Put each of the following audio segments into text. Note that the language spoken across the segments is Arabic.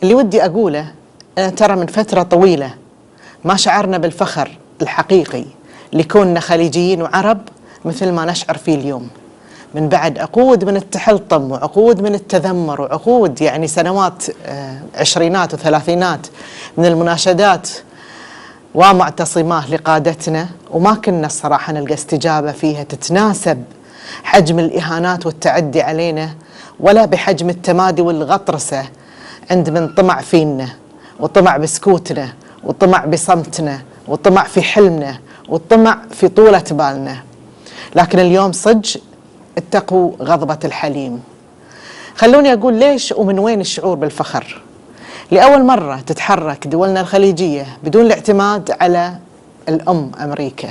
اللي ودي أقوله ترى من فترة طويلة ما شعرنا بالفخر الحقيقي لكوننا خليجيين وعرب مثل ما نشعر فيه اليوم، من بعد عقود من التحلطم وعقود من التذمر وعقود يعني سنوات عشرينات وثلاثينات من المناشدات ومعتصمات لقادتنا، وما كنا الصراحة نلقى استجابة فيها تتناسب حجم الإهانات والتعدي علينا ولا بحجم التمادي والغطرسة عند من طمع فينا وطمع بسكوتنا وطمع بصمتنا وطمع في حلمنا وطمع في طولة بالنا. لكن اليوم صج اتقوا غضبة الحليم. خلوني أقول ليش ومن وين الشعور بالفخر. لأول مرة تتحرك دولنا الخليجية بدون الاعتماد على الأم أمريكا،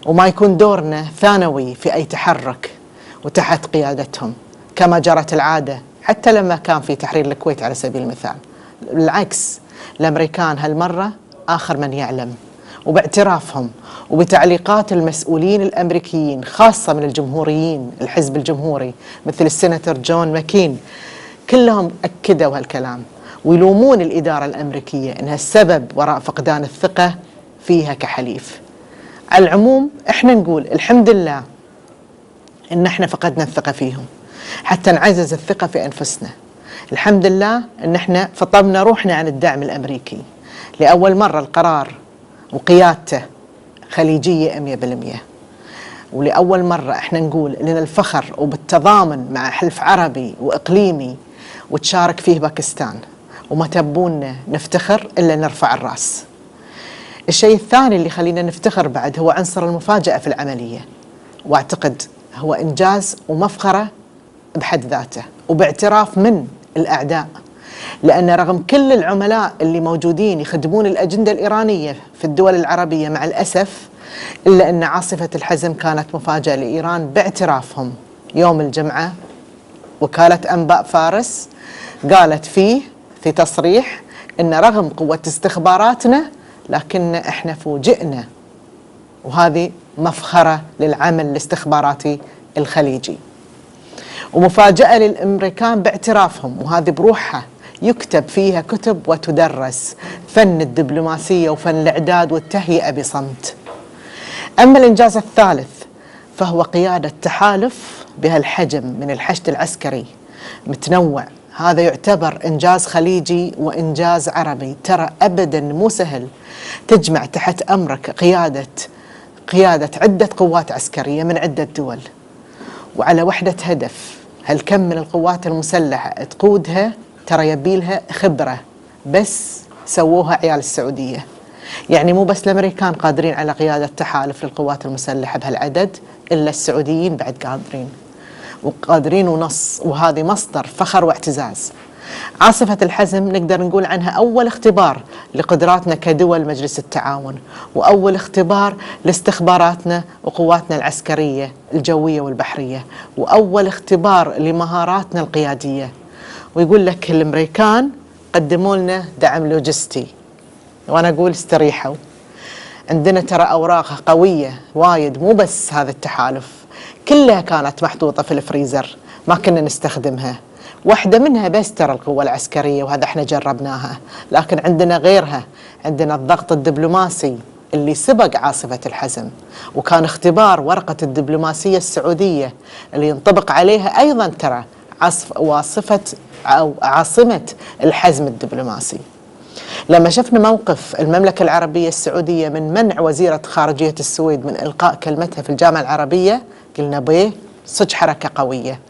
وما يكون دورنا ثانوي في أي تحرك وتحت قيادتهم كما جرت العادة حتى لما كان في تحرير الكويت على سبيل المثال. بالعكس، الأمريكان هالمرة آخر من يعلم، وباعترافهم وبتعليقات المسؤولين الأمريكيين خاصة من الجمهوريين الحزب الجمهوري مثل السيناتور جون ماكين، كلهم أكدوا هالكلام ويلومون الإدارة الأمريكية إنها السبب وراء فقدان الثقة فيها كحليف. على العموم إحنا نقول الحمد لله إن إحنا فقدنا الثقة فيهم حتى نعزز الثقة في أنفسنا. الحمد لله إن إحنا فطمنا روحنا عن الدعم الأمريكي. لأول مرة القرار وقيادته خليجية 100%، ولأول مرة إحنا نقول لنا الفخر وبالتضامن مع حلف عربي وإقليمي وتشارك فيه باكستان، وما تبونا نفتخر إلا نرفع الرأس. الشيء الثاني اللي خلينا نفتخر بعد هو عنصر المفاجأة في العملية، واعتقد هو إنجاز ومفخرة بحد ذاته وباعتراف من الأعداء، لأن رغم كل العملاء اللي موجودين يخدمون الأجندة الإيرانية في الدول العربية مع الأسف، إلا أن عاصفة الحزم كانت مفاجأة لإيران باعترافهم. يوم الجمعة وكالة أنباء فارس قالت فيه في تصريح أن رغم قوة استخباراتنا لكن إحنا فوجئنا، وهذه مفخرة للعمل الاستخباراتي الخليجي ومفاجأة للأمريكان باعترافهم، وهذه بروحها يكتب فيها كتب وتدرس فن الدبلوماسية وفن الإعداد والتهيئة بصمت. أما الإنجاز الثالث فهو قيادة تحالف بهالحجم من الحشد العسكري متنوع. هذا يعتبر إنجاز خليجي وإنجاز عربي، ترى أبدا مو سهل تجمع تحت أمرك قيادة عدة قوات عسكرية من عدة دول وعلى وحدة هدف. هالكم من القوات المسلحة تقودها ترى يبيلها خبرة، بس سووها عيال السعودية. يعني مو بس الأمريكان قادرين على قيادة تحالف للقوات المسلحة بهالعدد، إلا السعوديين بعد قادرين وقادرين ونص، وهذه مصدر فخر واعتزاز. عاصفة الحزم نقدر نقول عنها أول اختبار لقدراتنا كدول مجلس التعاون، وأول اختبار لاستخباراتنا وقواتنا العسكرية الجوية والبحرية، وأول اختبار لمهاراتنا القيادية. ويقول لك الأمريكان قدموا لنا دعم لوجستي، وأنا أقول استريحوا، عندنا ترى أوراق قوية وايد، مو بس هذا التحالف، كلها كانت محطوطة في الفريزر ما كنا نستخدمها. واحدة منها بس ترى القوة العسكرية، وهذا احنا جربناها، لكن عندنا غيرها. عندنا الضغط الدبلوماسي اللي سبق عاصفة الحزم، وكان اختبار ورقة الدبلوماسية السعودية اللي ينطبق عليها أيضا ترى عاصمة الحزم الدبلوماسي. لما شفنا موقف المملكة العربية السعودية من منع وزيرة خارجية السويد من إلقاء كلمتها في الجامعة العربية، قلنا بيه صج حركة قوية.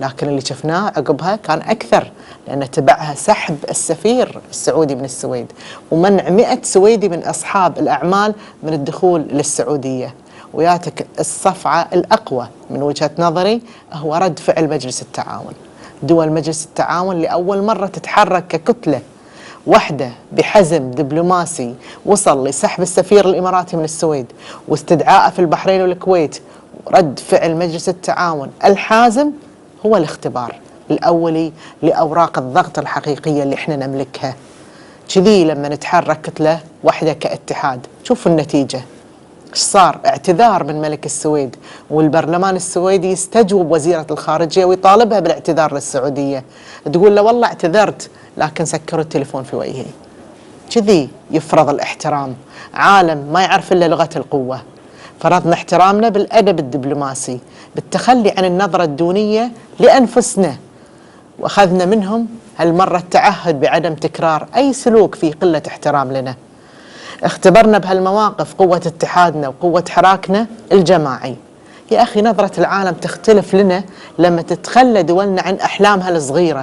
لكن اللي شفناه عقبها كان أكثر، لأن تبعها سحب السفير السعودي من السويد ومنع 100 سويدي من أصحاب الأعمال من الدخول للسعودية. وياتك الصفعة الأقوى من وجهة نظري هو رد فعل مجلس التعاون. دول مجلس التعاون لأول مرة تتحرك ككتلة واحدة بحزم دبلوماسي وصل لسحب السفير الإماراتي من السويد واستدعائه في البحرين والكويت. رد فعل مجلس التعاون الحازم هو الاختبار الأولي لأوراق الضغط الحقيقية اللي احنا نملكها. كذي لما نتحرك كتلة واحدة كاتحاد، شوفوا النتيجة ايش صار. اعتذار من ملك السويد، والبرلمان السويدي يستجوب وزيرة الخارجية ويطالبها بالاعتذار للسعودية، تقول له والله اعتذرت لكن سكروا التليفون في وجهي. كذي يفرض الاحترام عالم ما يعرف إلا لغة القوة. فرضنا احترامنا بالأدب الدبلوماسي، بالتخلي عن النظرة الدونية لأنفسنا، وأخذنا منهم هالمرة التعهد بعدم تكرار أي سلوك فيه قلة احترام لنا. اختبرنا بهالمواقف قوة اتحادنا وقوة حراكنا الجماعي. يا أخي نظرة العالم تختلف لنا لما تتخلى دولنا عن أحلامها الصغيرة